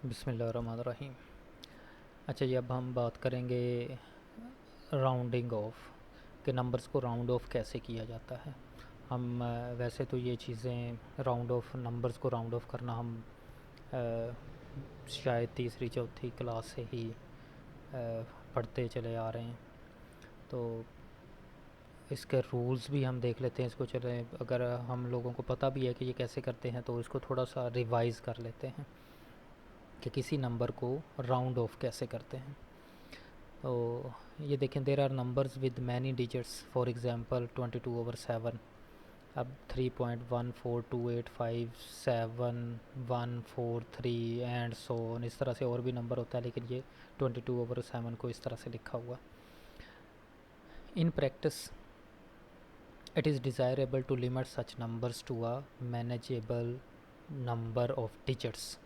बिस्मिल्लाहिर्रहमानिर्रहीम। अच्छा, ये अब हम बात करेंगे राउंडिंग ऑफ के नंबर्स को राउंड ऑफ कैसे किया जाता है। हम वैसे तो ये चीज़ें राउंड ऑफ नंबर्स को राउंड ऑफ करना हम शायद तीसरी चौथी क्लास से ही पढ़ते चले आ रहे हैं। तो इसके रूल्स भी हम देख लेते हैं। इसको चले, अगर हम लोगों को पता भी है कि ये कैसे करते हैं तो इसको थोड़ा सा रिवाइज़ कर लेते हैं कि किसी नंबर को राउंड ऑफ कैसे करते हैं। तो ये देखें, there are numbers with many digits, for example 22/7। अब 3.142857143 एंड सो ऑन, इस तरह से और भी नंबर होता है, लेकिन ये 22/7 को इस तरह से लिखा हुआ। In practice it is desirable to limit such numbers to a manageable number of digits.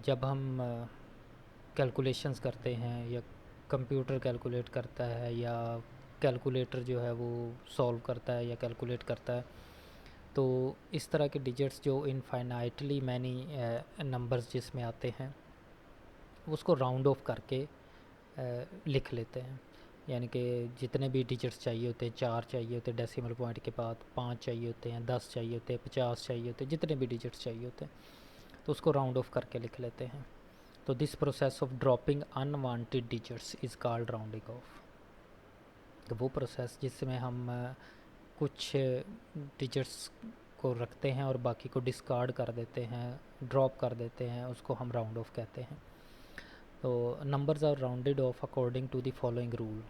जब हम कैलकुलेशंस करते हैं या कंप्यूटर कैलकुलेट करता है या कैलकुलेटर जो है वो सॉल्व करता है या कैलकुलेट करता है, तो इस तरह के डिजिट्स जो इनफाइनाइटली मैनी नंबर्स जिसमें आते हैं उसको राउंड ऑफ करके लिख लेते हैं। यानी कि जितने भी डिजिट्स चाहिए होते हैं, 4 चाहिए होते हैं डेसिमल पॉइंट के बाद, 5 चाहिए होते हैं, 10 चाहिए होते हैं, 50 चाहिए होते हैं, जितने भी डिजिट्स चाहिए होते हैं तो उसको राउंड ऑफ करके लिख लेते हैं। तो this process of dropping unwanted digits is called rounding off. तो वो प्रोसेस जिसमें हम कुछ डिजिट्स को रखते हैं और बाकी को डिस्कार्ड कर देते हैं, ड्रॉप कर देते हैं, उसको हम राउंड ऑफ कहते हैं। तो numbers are rounded off according to the following rule.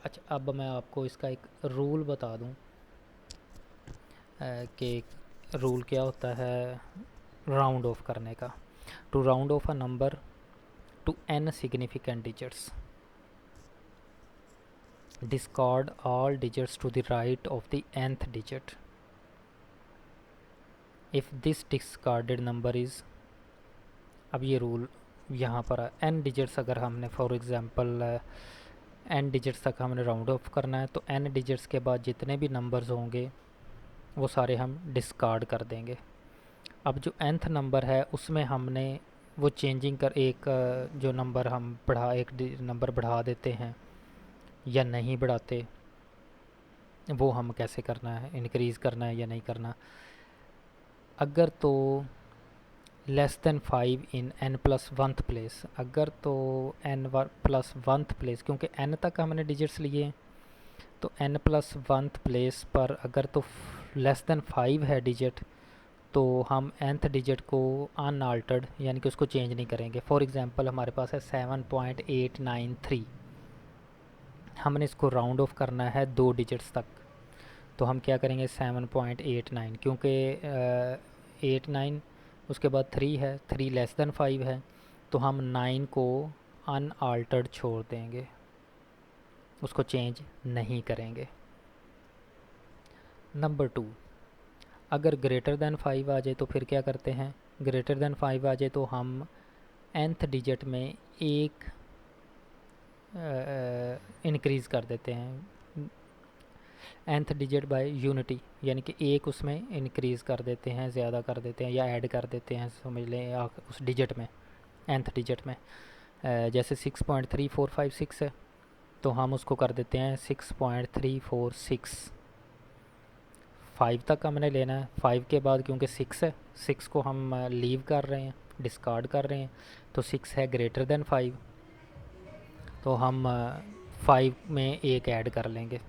अच्छा, अब मैं आपको इसका एक रूल बता दूं कि रूल क्या होता है राउंड ऑफ करने का। To round off a number to n significant digits, discard all digits to the right of the nth digit if this discarded number is। अब ये रूल यहाँ पर n डिजिट्स अगर हमने फॉर एग्ज़ाम्पल n डिजिट्स तक हमने round of करना है तो n डिजिट्स के बाद जितने भी नंबर्स होंगे वो सारे हम डिस्कार्ड कर देंगे। अब जो nth नंबर है उसमें हमने वो चेंजिंग कर एक जो नंबर हम एक नंबर बढ़ा देते हैं या नहीं बढ़ाते, वो हम कैसे करना है, इंक्रीज़ करना है या नहीं करना। अगर तो लेस देन 5 इन n+1th प्लेस, अगर तो n+1th प्लेस, क्योंकि n तक हमने डिजिट्स लिए हैं तो n+1th प्लेस पर अगर तो लेस देन 5 है डिजिट तो हम nth डिजिट को अनअल्टर्ड यानी कि उसको चेंज नहीं करेंगे। फॉर एग्ज़ाम्पल हमारे पास है 7.893, हमने इसको राउंड ऑफ करना है 2 डिजिट्स तक, तो हम क्या करेंगे 7.89, क्योंकि 89 उसके बाद 3 है, 3 लेस देन 5 है, तो हम 9 को अनअल्टर्ड छोड़ देंगे, उसको चेंज नहीं करेंगे। नंबर 2, अगर ग्रेटर देन 5 आ जाए तो फिर क्या करते हैं, ग्रेटर देन 5 आ जाए तो हम nth डिजिट में एक इंक्रीज़ कर देते हैं, nth डिजिट बाय यूनिटी, यानी कि एक उसमें इंक्रीज़ कर देते हैं, ज़्यादा कर देते हैं या ऐड कर देते हैं, समझ लें उस डिजिट में, nth डिजिट में। जैसे 6.3456 है तो हम उसको कर देते हैं 6.346। 5 तक हमने लेना है, 5 के बाद क्योंकि 6 है, 6 को हम लीव कर रहे हैं, डिस्कार्ड कर रहे हैं, तो 6 है ग्रेटर देन 5, तो हम 5 में एक ऐड कर लेंगे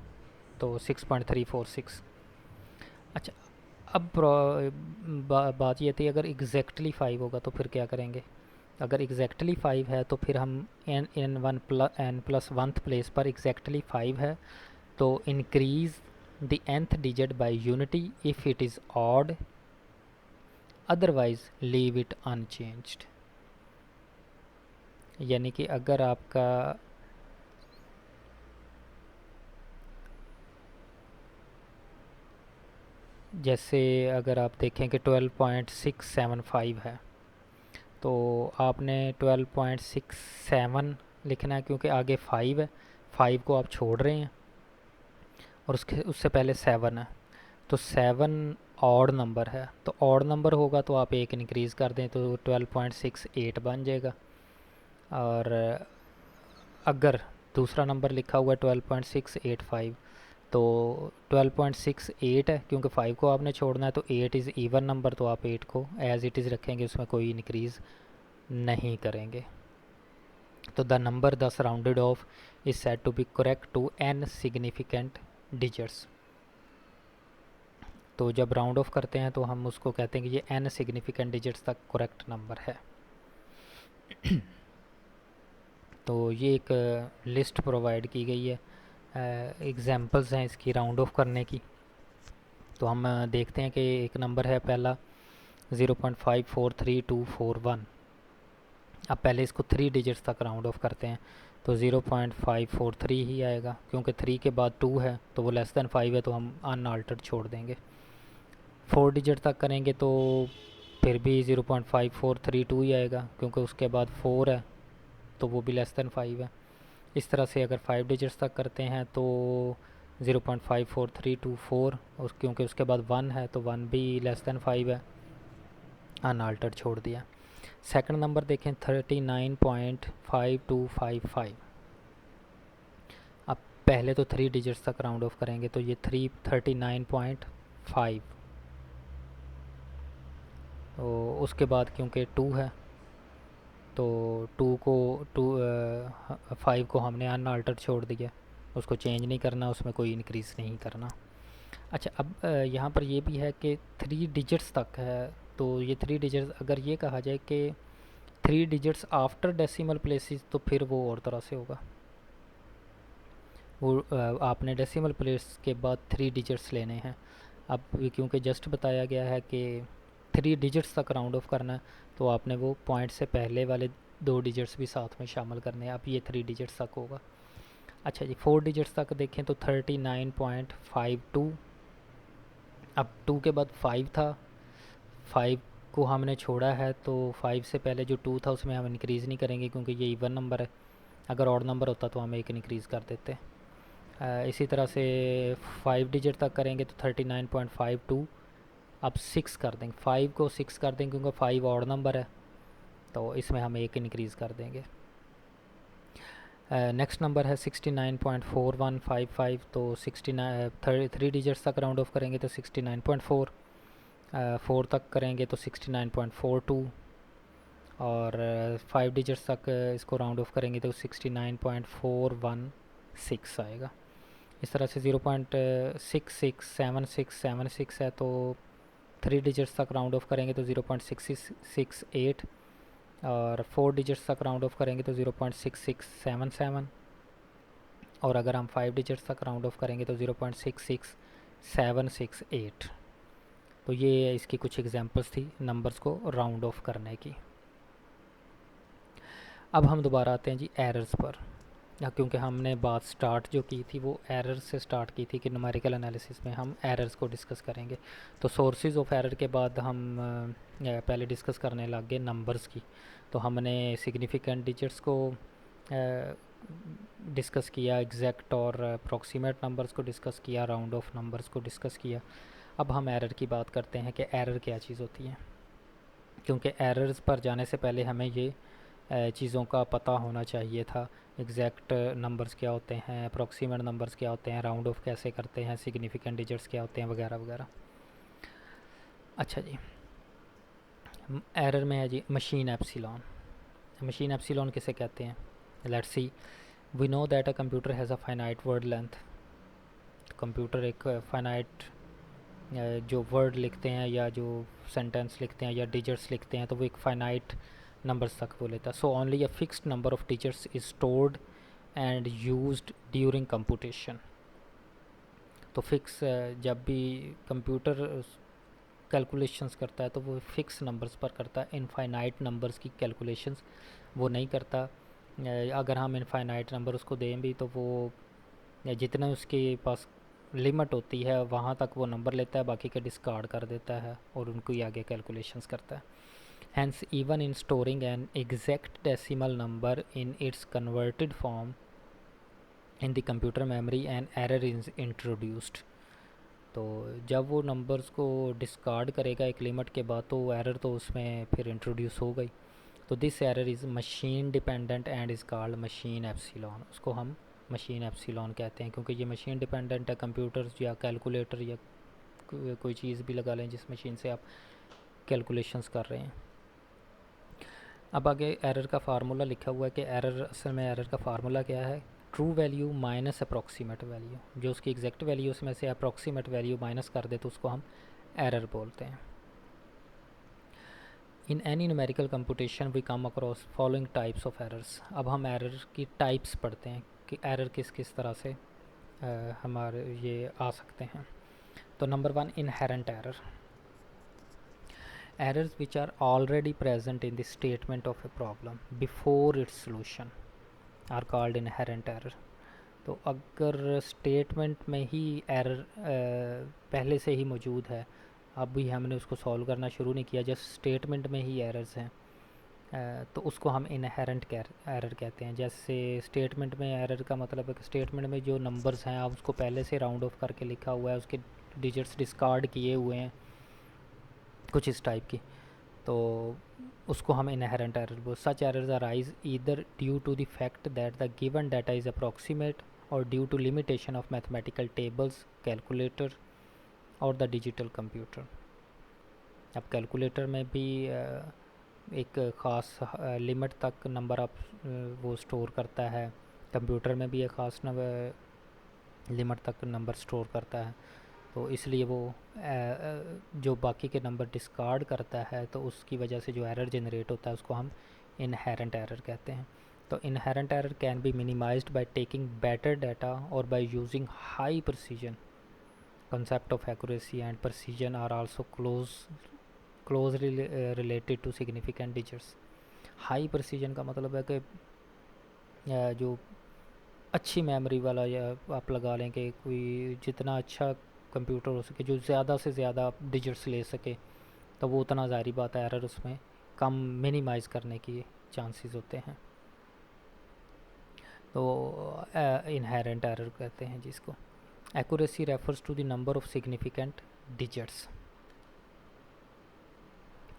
तो 6.346। अच्छा, अब बात ये थी अगर एग्जैक्टली 5 होगा तो फिर क्या करेंगे। अगर एग्जैक्टली 5 है तो फिर हम n+1th प्लेस पर एग्जैक्टली 5 है तो increase the nth digit bye unity if it is odd, otherwise leave it unchanged. यानी कि अगर आपका जैसे अगर आप देखें कि 12.675 है तो आपने 12.67 लिखना है, क्योंकि आगे 5 है, 5 को आप छोड़ रहे हैं और उससे पहले 7 है, तो 7 ऑड नंबर है, तो ऑड नंबर होगा तो आप एक इंक्रीज़ कर दें तो 12.68 बन जाएगा। और अगर दूसरा नंबर लिखा हुआ है 12.685, तो 12.68 है, क्योंकि 5 को आपने छोड़ना है, तो 8 इज़ इवन नंबर, तो आप 8 को एज इट इज़ रखेंगे, उसमें कोई इंक्रीज़ नहीं करेंगे। तो the number thus rounded off is said to be correct to n significant digits. तो जब राउंड ऑफ करते हैं तो हम उसको कहते हैं कि ये n सिग्निफिकेंट डिजिट्स तक करेक्ट नंबर है। तो ये एक लिस्ट प्रोवाइड की गई है, एग्जांपल्स हैं इसकी राउंड ऑफ करने की। तो हम देखते हैं कि एक नंबर है पहला 0.543241। अब पहले इसको 3 डिजिट्स तक राउंड ऑफ करते हैं, तो 0.543 ही आएगा, क्योंकि 3 के बाद 2 है तो वो लेस दैन 5 है, तो हम अनअल्टर्ड छोड़ देंगे। 4 डिजिट तक करेंगे तो फिर भी 0.5432 ही आएगा, क्योंकि उसके बाद 4 है तो वो भी लेस दैन 5 है। इस तरह से अगर 5 डिजिट्स तक करते हैं तो 0.54324, क्योंकि उसके बाद 1 है तो 1 भी लेस दैन 5 है, अनअल्टर्ड छोड़ दिया। सेकंड नंबर देखें 39.5255। अब पहले तो 3 डिजिट्स तक राउंड ऑफ करेंगे, तो ये 39.5, तो उसके बाद क्योंकि 2 है तो 5 को हमने अनअल्टर्ड छोड़ दिया, उसको चेंज नहीं करना, उसमें कोई इंक्रीज़ नहीं करना। अच्छा, अब यहाँ पर ये भी है कि 3 डिजिट्स तक है, तो ये 3 डिजिट्स अगर ये कहा जाए कि 3 डिजिट्स आफ्टर डेसिमल प्लेसेस, तो फिर वो और तरह से होगा। वो आपने डेसिमल प्लेस के बाद 3 डिजिट्स लेने हैं। अब क्योंकि जस्ट बताया गया है कि 3 डिजिट्स तक राउंड ऑफ करना है, तो आपने वो पॉइंट से पहले वाले 2 डिजिट्स भी साथ में शामिल करने हैं। अब ये 3 डिजिट्स तक होगा। अच्छा जी, 4 डिजिट्स तक देखें तो 39.52। अब 2 के बाद 5 था, 5 को हमने छोड़ा है, तो 5 से पहले जो 2 था उसमें हम इंक्रीज़ नहीं करेंगे, क्योंकि ये इवन नंबर है। अगर ऑड नंबर होता तो हम एक इंक्रीज़ कर देते। इसी तरह से 5 डिजिट तक करेंगे तो 39.52। अब 6 कर देंगे, 5 को 6 कर देंगे, क्योंकि 5 ऑड नंबर है, तो इसमें हम एक इंक्रीज़ कर देंगे। नेक्स्ट नंबर है 69.4155, तो 3 डिजिट्स तक राउंड ऑफ करेंगे तो 69.4, 4 तक करेंगे तो 69.42, और 5 डिजिट्स तक इसको राउंड ऑफ करेंगे तो 69.416 आएगा। इस तरह से 0.667676 है, तो 3 डिजिट्स तक राउंड ऑफ करेंगे तो 0.6668, और 4 डिजिट्स तक राउंड ऑफ करेंगे तो 0.6677, और अगर हम 5 डिजिट्स तक राउंड ऑफ करेंगे तो 0.66768। तो ये इसकी कुछ एग्जांपल्स थी नंबर्स को राउंड ऑफ करने की। अब हम दोबारा आते हैं जी एरर्स पर, क्योंकि हमने बात स्टार्ट जो की थी वो एरर से स्टार्ट की थी कि न्यूमेरिकल एनालिसिस में हम एरर्स को डिस्कस करेंगे। तो सोर्सेज ऑफ एरर के बाद हम पहले डिस्कस करने लग गए नंबर्स की। तो हमने सिग्निफिकेंट डिजिट्स को डिस्कस किया, एग्जैक्ट और अप्रॉक्सीमेट नंबर्स को डिस्कस किया, राउंड ऑफ नंबर्स को डिस्कस किया। अब हम एरर की बात करते हैं कि एरर क्या चीज़ होती है, क्योंकि एरर्स पर जाने से पहले हमें ये चीज़ों का पता होना चाहिए था। एग्जैक्ट नंबर्स क्या होते हैं, अप्रॉक्सीमेट नंबर्स क्या होते हैं, राउंड ऑफ कैसे करते हैं, सिग्निफिकेंट डिजिट्स क्या होते हैं, वगैरह वगैरह। अच्छा जी, एरर में है जी मशीन एप्सिलॉन। मशीन एप्सिलॉन किसे कहते हैं? Let's see, we know that a computer has a finite word length. Computer एक फाइनाइट जो वर्ड लिखते हैं या जो सेंटेंस लिखते हैं या डिजिट्स लिखते हैं, तो वो एक फाइनाइट नंबर्स तक वो लेता है। So only a fixed number of digits is stored and used during computation. तो फिक्स जब भी कंप्यूटर कैलकुलेशंस करता है तो वो फिक्स नंबर्स पर करता है, इनफाइनाइट नंबर्स की कैलकुलेशंस वो नहीं करता। अगर हम इनफाइनाइट नंबर उसको दें भी तो वो जितना उसके पास लिमिट होती है वहाँ तक वो नंबर लेता है, बाकी का डिस्कार्ड कर देता है और उनको ही आगे कैलकुलेशंस करता है। Hence, even in storing an exact decimal number in its converted form in the computer memory, an error is introduced. तो जब वो नंबर्स को डिस्कार्ड करेगा एक लिमिट के बाद तो एरर तो उसमें फिर इंट्रोड्यूस हो गई। तो this error is machine dependent and is called machine epsilon. उसको हम मशीन एप्सिलॉन कहते हैं क्योंकि ये मशीन डिपेंडेंट है। कंप्यूटर्स या कैलकुलेटर या कोई चीज़ भी लगा लें जिस मशीन से आप कैलकुलेशंस कर रहे हैं। अब आगे एरर का फार्मूला लिखा हुआ है कि एरर असल में एरर का फार्मूला क्या है, true value minus approximate value. जो उसकी एग्जैक्ट वैल्यू उसमें से अप्रॉक्सीमेट वैल्यू माइनस कर दे तो उसको हम एरर बोलते हैं। In any numerical computation we come across following types of errors. अब हम एरर की टाइप्स पढ़ते हैं कि एरर किस किस तरह से हमारे ये आ सकते हैं। तो number 1, inherent error. Errors which are already present in the statement of a problem before its solution are called inherent error. तो अगर स्टेटमेंट में ही एरर पहले से ही मौजूद है, अब भी हमने उसको सॉल्व करना शुरू नहीं किया, जस्ट स्टेटमेंट में ही एरर्स हैं, तो उसको हम इनहेरेंट एरर कहते हैं। जैसे स्टेटमेंट में एरर का मतलब है कि स्टेटमेंट में जो नंबर्स हैं आप उसको पहले से राउंड ऑफ करके लिखा हुआ है, उसके डिजिट्स डिस्कार्ड किए हुए हैं कुछ इस टाइप की, तो उसको हम इनहेरेंट एरर बोल। Such errors arise either due to the fact that the given data is approximate और due to limitation of mathematical tables, calculator और द डिजिटल कंप्यूटर। अब कैलकुलेटर में भी एक ख़ास लिमिट तक नंबर आप वो स्टोर करता है, कंप्यूटर में भी एक ख़ास लिमिट तक नंबर स्टोर करता है, तो इसलिए वो जो बाकी के नंबर डिस्कार्ड करता है तो उसकी वजह से जो एरर जनरेट होता है उसको हम इनहेरेंट एरर कहते हैं। तो inherent error can be minimized by taking better data और by using high precision. concept of accuracy and precision are also closely related to significant digits. High precision का मतलब है कि जो अच्छी मेमोरी वाला, या आप लगा लें कि कोई जितना अच्छा कंप्यूटर हो सके, जो ज़्यादा से ज़्यादा डिजिट्स ले सके, तो वो उतना ज़ाहिर बात है एरर उसमें कम मिनिमाइज़ करने की चांसेस होते हैं। तो इनहेरेंट एरर कहते हैं जिसको। Accuracy refers to the number of significant digits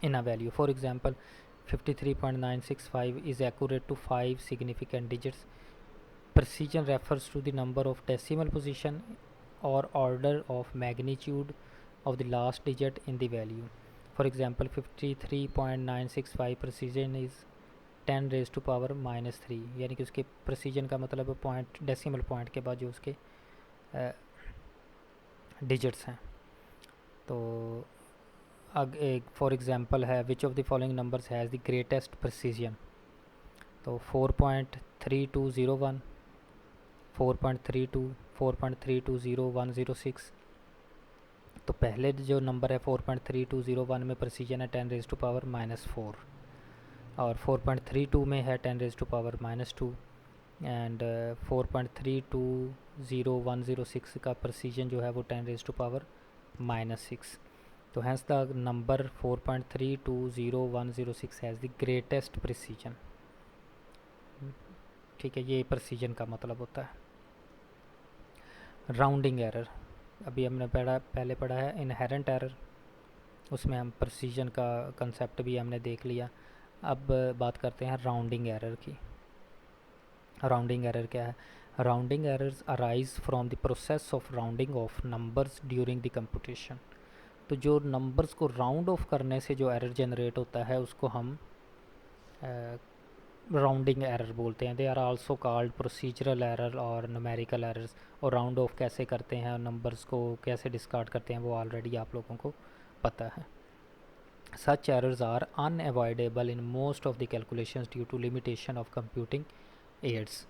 in a value. For example, 53.965 is accurate to 5 significant digits. Precision refers to the number of decimal position or order of magnitude of the last digit in the value. For example, 53.965 precision is 10 raised to power minus 3, यानी कि उसके precision का मतलब है point, decimal point के बाद जो उसके डिजिट्स हैं। तो एक फॉर एग्ज़ाम्पल है, which of the following numbers has the greatest precision. तो 4.3201, 4.32, 4.320106। तो पहले जो नंबर है 4.3201 में प्रेसिजन है 10 रेज़ टू पावर माइनस 4, और 4.32 में है 10 raise to power minus 2, and 4.320106 का प्रेसिजन जो है वो 10 रेज़ टू पावर माइनस 6। तो hence the number 4.320106 has the greatest precision. ठीक है, ये प्रेसिजन का मतलब होता है। राउंडिंग एरर, अभी हमने पहले पढ़ा है इनहेरेंट एरर, उसमें हम प्रेसिजन का कंसेप्ट भी हमने देख लिया। अब बात करते हैं राउंडिंग एरर की। राउंडिंग एरर क्या है? Rounding errors arise from the process of rounding off numbers during the computation. तो जो नंबर्स को राउंड ऑफ करने से जो एरर जनरेट होता है उसको हम राउंडिंग एरर बोलते हैं। They are also called procedural error और न्यूमेरिकल एरर्स। और राउंड ऑफ कैसे करते हैं और नंबर्स को कैसे डिस्कार्ड करते हैं वो ऑलरेडी आप लोगों को पता है। Such errors are unavoidable in most of the calculations due to limitation of computing aids.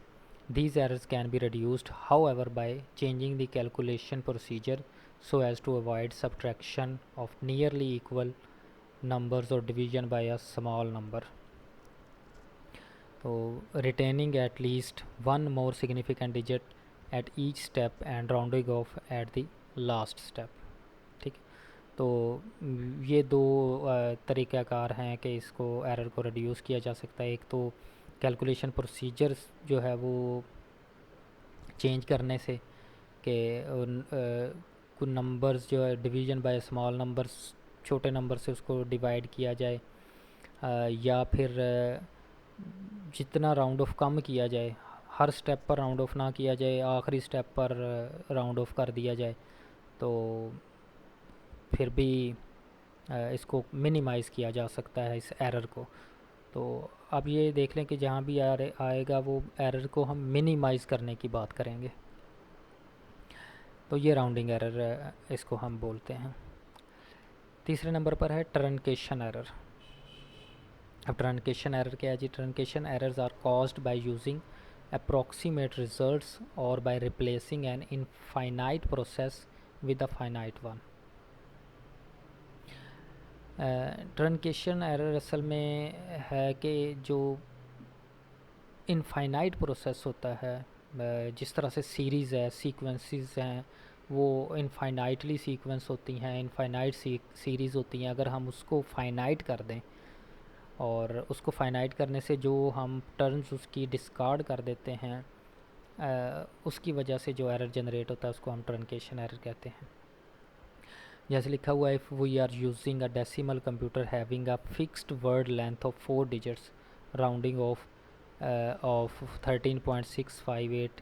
These errors can be reduced, however, by changing the calculation procedure so as to avoid subtraction of nearly equal numbers or division by a small number. So, retaining at least one more significant digit at each step and rounding off at the last step. ठीक, तो ये दो तरीक़ाकार हैं कि इसको error को reduce किया जा सकता है। एक तो कैलकुलेशन प्रोसीजर्स जो है वो चेंज करने से, कि कुछ नंबर्स जो है डिवीज़न बाय स्मॉल नंबर्स, छोटे नंबर से उसको डिवाइड किया जाए, या फिर जितना राउंड ऑफ कम किया जाए, हर स्टेप पर राउंड ऑफ ना किया जाए, आखिरी स्टेप पर राउंड ऑफ कर दिया जाए, तो फिर भी इसको मिनिमाइज़ किया जा सकता है इस एरर को। तो अब ये देख लें कि जहाँ भी आएगा वो एरर को हम मिनिमाइज़ करने की बात करेंगे। तो ये राउंडिंग एरर इसको हम बोलते हैं। तीसरे नंबर पर है ट्रंकेशन एरर। अब ट्रंकेशन एरर क्या है जी? Truncation errors are caused by using approximate results or by replacing an infinite process with a finite one। Truncation error असल में है कि जो इनफाइनाइट प्रोसेस होता है, जिस तरह से सीरीज़ है, सीक्वेंसेस हैं, वो इनफाइनाइटली सीक्वेंस होती हैं, इनफाइनाइट सीरीज़ होती हैं। अगर हम उसको फाइनाइट कर दें और उसको फाइनाइट करने से जो हम टर्म्स उसकी डिस्कार्ड कर देते हैं, उसकी वजह से जो एरर जनरेट होता है उसको हम ट्रंकेशन एरर कहते हैं। जैसे लिखा हुआ है, if we are using a decimal computer having a fixed word length of 4 digits, rounding off 13.658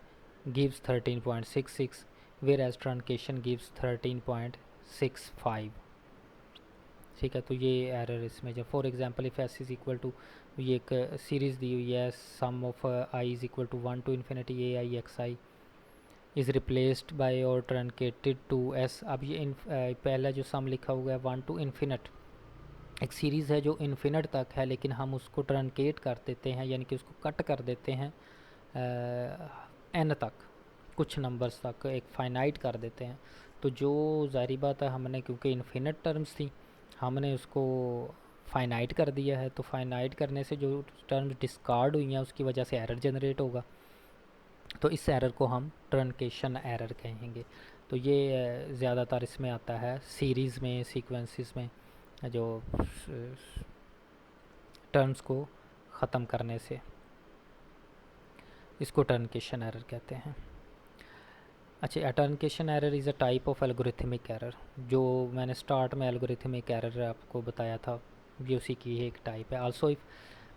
gives 13.66, whereas truncation gives 13.65। ठीक है, तो ये एरर इसमें जब for example if S is equal to, ये एक सीरीज़ दी हुई है, sum of I is equal to 1 to infinity A I X I is replaced by और ट्रंकेटेड टू एस। अब ये पहला जो सम लिखा हुआ है 1 टू इन्फिनिट, एक सीरीज़ है जो इन्फिनिट तक है, लेकिन हम उसको ट्रंकेट कर देते हैं, यानी कि उसको कट कर देते हैं एन तक, कुछ नंबर्स तक एक फाइनाइट कर देते हैं। तो जो ज़ाहिर बात है, हमने क्योंकि इन्फिनिट टर्म्स थी, हमने उसको फाइनाइट कर दिया है, तो फाइनाइट करने से जो टर्म्स डिस्कार्ड हुई हैं उसकी वजह से एरर जनरेट होगा। तो इस एरर को हम ट्रंकेशन एरर कहेंगे। तो ये ज़्यादातर इसमें आता है सीरीज़ में, सीक्वेंसेस में, जो टर्म्स को ख़त्म करने से, इसको ट्रंकेशन एरर कहते हैं। अच्छा, truncation error is a type of algorithmic error. जो मैंने स्टार्ट में एल्गोरिथमिक एरर आपको बताया था, ये उसी की एक टाइप है। आल्सो इफ़,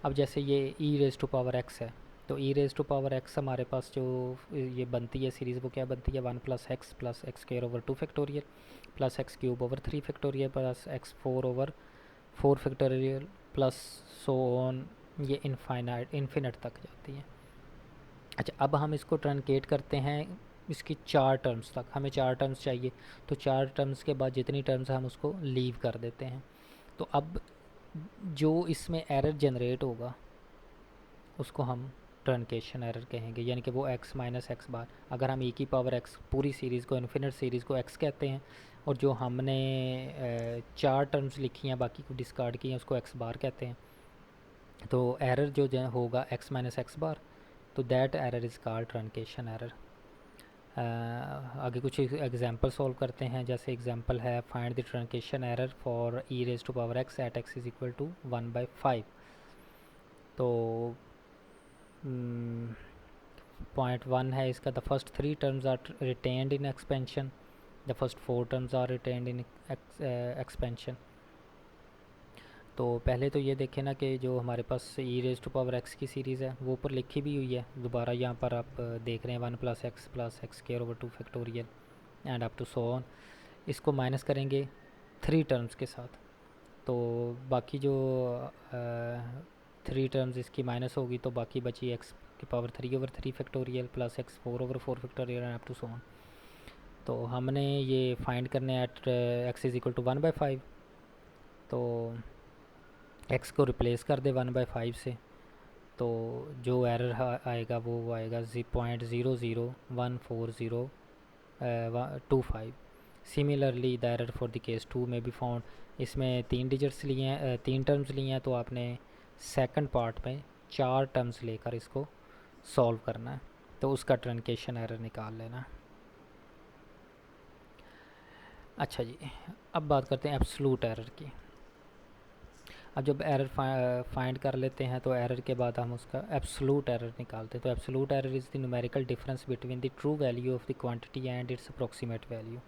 अब जैसे ये e raise to power x है, तो e raise to power x हमारे पास जो ये बनती है सीरीज़, वो क्या बनती है? 1 plus x square over 2 factorial plus x cube over 3 factorial plus x 4 over 4 factorial plus so on, ये इन्फिनिट तक जाती है। अच्छा, अब हम इसको ट्रंकेट करते हैं इसकी 4 टर्म्स तक, हमें 4 टर्म्स चाहिए, तो 4 टर्म्स के बाद जितनी टर्म्स हम उसको लीव कर देते हैं। तो अब जो इसमें एरर जनरेट होगा उसको हम ट्रंकेशन एरर कहेंगे, यानी कि वो x माइनस एक्स बार, अगर हम e की पावर x पूरी सीरीज़ को, इन्फिनिट सीरीज़ को x कहते हैं, और जो हमने 4 टर्म्स लिखी हैं बाकी को डिस्कार्ड की हैं उसको x बार कहते हैं, तो एरर जो होगा x माइनस एक्स बार, तो that error is called truncation error. आगे कुछ एग्जांपल सॉल्व करते हैं। जैसे एग्जांपल है, find the truncation error for e raise to power x at x is equal to 1/5। तो पॉइंट 1 है इसका, the first 3 terms are retained in expansion, the first 4 terms are retained in expansion. तो पहले तो ये देखें ना कि जो हमारे पास e raise to power x की सीरीज़ है वो ऊपर लिखी भी हुई है, दोबारा यहाँ पर आप देख रहे हैं 1 plus x square over 2 factorial and up to so on. इसको माइनस करेंगे 3 टर्म्स के साथ, तो बाकी जो 3 टर्म्स इसकी माइनस होगी, तो बाकी बची एक्स की power 3 over 3 factorial plus x 4 over 4 factorial and up to so on. तो हमने ये फाइंड करने at x is equal to 1/5, तो x को रिप्लेस कर दे 1/5 से, तो जो एरर आएगा वो आएगा 0.001402 similarly the error for the case 2 में बी फाउंड। इसमें 3 डिजिट्स लिए हैं, 3 टर्म्स लिए हैं, तो आपने सेकंड पार्ट में 4 टर्म्स लेकर इसको सॉल्व करना है, तो उसका ट्रंकेशन एरर निकाल लेना। अच्छा जी, अब बात करते हैं एब्सोल्यूट एरर की। अब जब एरर फाइंड कर लेते हैं, तो एरर के बाद हम उसका एब्सोल्यूट एरर निकालते हैं। तो absolute error is the numerical difference between the true value of the quantity and it's approximate value.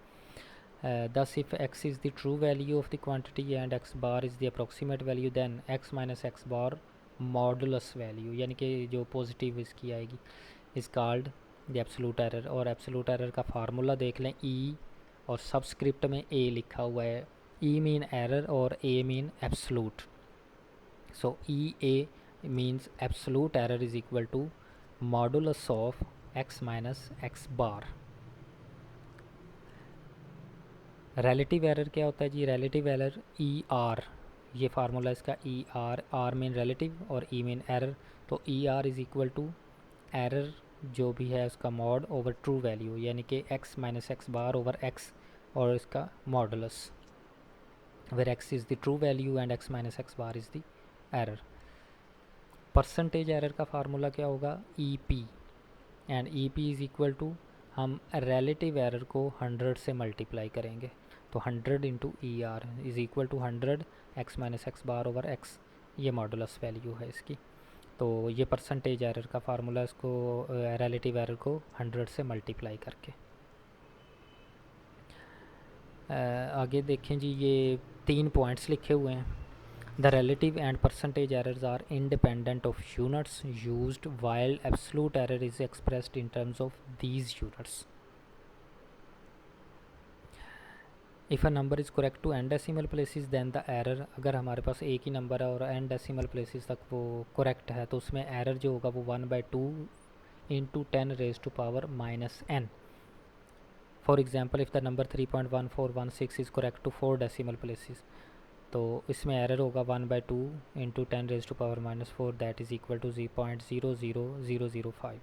thus if x is the true value of the quantity and x bar is the approximate value, then x minus x bar modulus value, यानी कि जो positive इसकी आएगी, is called the absolute error. और absolute error का formula देख लें, e और सबस्क्रिप्ट में a लिखा हुआ है. e mean error और a mean absolute. So EA means absolute error is equal to modulus of x minus x bar. Relative error क्या होता है जी? रिलेटिव एरर ई आर, ये फार्मूला इसका e r, r mean relative और e mean error. तो e r is equal to error जो भी है उसका मॉड ओवर ट्रू वैल्यू, यानी कि x minus x bar over x और इसका modulus, where x is the true value and x minus x bar is the error. Percentage error का formula क्या होगा? E p, and e p is equal to, हम relative error को 100 से multiply करेंगे, तो 100 into e r is equal to 100 x minus x bar over x, ये modulus value है इसकी. तो ये परसेंटेज एरर का फार्मूला, इसको रिलेटिव एरर को 100 से मल्टीप्लाई करके. आगे देखें जी, ये 3 पॉइंट्स लिखे हुए हैं. The relative and percentage errors are independent of units used while absolute error is expressed in terms of these units. If a number is correct to n decimal places, then the error, अगर हमारे पास एक ही number है और n decimal places तक वो correct है, तो उसमें error जो होगा वो 1/2 into 10 raised to power minus n. For example, if the number 3.1416 is correct to 4 decimal places, तो इसमें एरर होगा 1/2 into 10 raise to power -4, that is equal to 0.00005.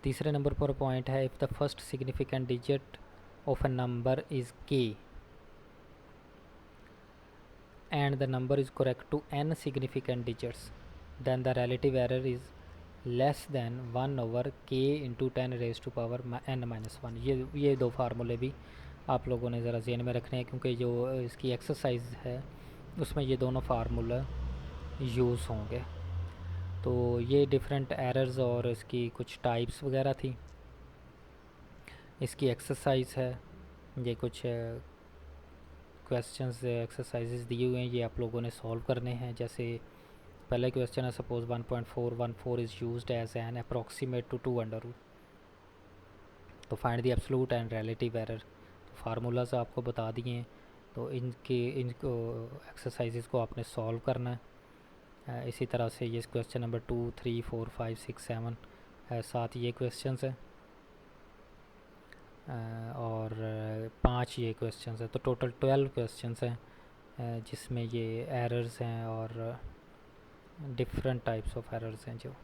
तीसरे नंबर पर पॉइंट है, if the first significant digit of a number is k and the number is correct to n significant digits, then the relative error is less than 1 over k into 10 raise to power n-1. ये दो फार्मूले भी आप लोगों ने ज़रा ज़हन में रखने हैं, क्योंकि जो इसकी एक्सरसाइज है उसमें ये दोनों फार्मूला यूज़ होंगे. तो ये डिफरेंट एरर्स और इसकी कुछ टाइप्स वगैरह थी. इसकी एक्सरसाइज है, ये कुछ क्वेश्चंस एक्सरसाइजेस दिए हुए हैं, ये आप लोगों ने सॉल्व करने हैं. जैसे पहला क्वेश्चन है, suppose 1.414 is used as an approximate to 2 under root, तो find the absolute and relative error. Formulas आपको बता दिए हैं, तो इनको एक्सरसाइजेस को आपने सॉल्व करना है. इसी तरह से ये क्वेश्चन नंबर 2, 3, 4, 5, 6, 7 7 ये क्वेश्चंस हैं और 5 ये क्वेश्चंस हैं. तो टोटल 12 क्वेश्चंस हैं जिसमें ये एरर्स हैं और डिफरेंट टाइप्स ऑफ एरर्स हैं जो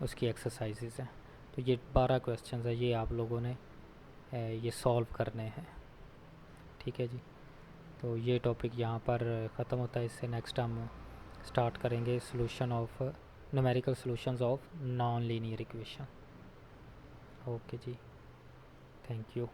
उसकी एक्सरसाइजेस हैं. तो ये 12 क्वेश्चंस हैं, ये आप लोगों ने ये सॉल्व करने हैं. ठीक है जी. तो ये टॉपिक यहाँ पर ख़त्म होता है. इससे नेक्स्ट हम स्टार्ट करेंगे solution of numerical solutions of non linear equation. Okay जी, थैंक यू.